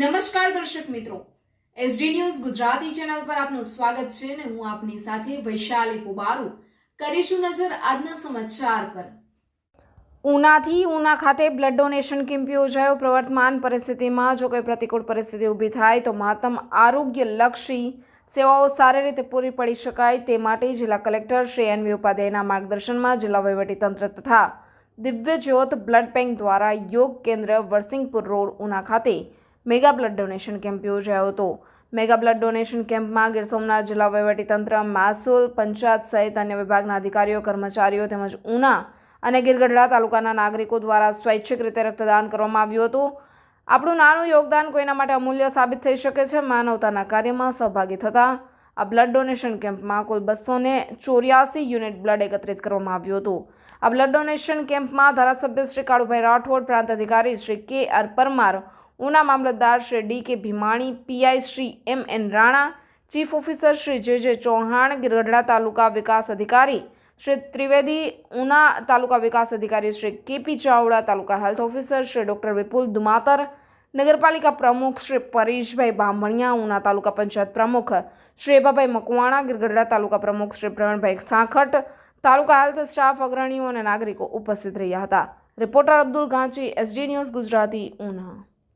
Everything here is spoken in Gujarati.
નમસ્કાર દર્શક મિત્રો, એસડી ન્યૂઝ ગુજરાતી ચેનલ પર આપનું સ્વાગત છે અને હું આપની સાથે વૈશાલી પુબારુ કરીશું નજર આજના સમાચાર પર। ઉનાથી ઉના ખાતે બ્લડ ડોનેશન કેમ્પ યોજાયો। પ્રવર્તમાન પરિસ્થિતિમાં જો કોઈ પ્રતિકૂળ પરિસ્થિતિ ઊભી થાય તો મહત્તમ આરોગ્યલક્ષી સેવાઓ સારી રીતે પૂરી પડી શકાય તે માટે જિલ્લા કલેક્ટર શ્રી એનવી ઉપાધ્યાયના માર્ગદર્શનમાં જિલ્લા વહીવટીતંત્ર તથા દિવ્ય જ્યોત બ્લડ બેંક દ્વારા યોગ કેન્દ્ર વરસિંગપુર રોડ ઉના ખાતે મેગા બ્લડ ડોનેશન કેમ્પ યોજાયો હતો। મેગા બ્લડ ડોનેશન કેમ્પમાં ગીર સોમનાથ જિલ્લા વહીવટીતંત્ર, મહેસૂલ, પંચાયત સહિત અન્ય વિભાગના અધિકારીઓ, કર્મચારીઓ તેમજ ઉના અને ગીરગઢડા તાલુકાના નાગરિકો દ્વારા સ્વૈચ્છિક રીતે રક્તદાન કરવામાં આવ્યું હતું। આપણું નાનું યોગદાન કોઈના માટે અમૂલ્ય સાબિત થઈ શકે છે। માનવતાના કાર્યમાં સહભાગી થતા આ બ્લડ ડોનેશન કેમ્પમાં કુલ 284 યુનિટ બ્લડ એકત્રિત કરવામાં આવ્યું હતું। આ બ્લડ ડોનેશન કેમ્પમાં ધારાસભ્ય શ્રી કાળુભાઈ રાઠોડ, પ્રાંત અધિકારી શ્રી કે આર પરમાર, ઉના મામલતદાર Shri D K Bhimani, PI Shri M N Rana, chief officer Shri J J Chauhan, Gir Gadhada તાલુકા વિકાસ અધિકારી શ્રી ત્રિવેદી, ઉના તાલુકા વિકાસ અધિકારી શ્રી કેપી ચાવડા, તાલુકા હેલ્થ ઓફિસર શ્રી ડોક્ટર વિપુલ દુમાતર, નગરપાલિકા પ્રમુખ શ્રી પરેશભાઈ બામણિયા, ઉના તાલુકા પંચાયત પ્રમુખ શ્રી એભાભાઈ મકવાણા, ગીરગઢડા તાલુકા પ્રમુખ શ્રી પ્રવીણભાઈ સાંખટ, તાલુકા હેલ્થ સ્ટાફ અગ્રણીઓ અને નાગરિકો ઉપસ્થિત રહ્યા હતા। Reporter Abdul Ganchi, SD news Gujarati, Una.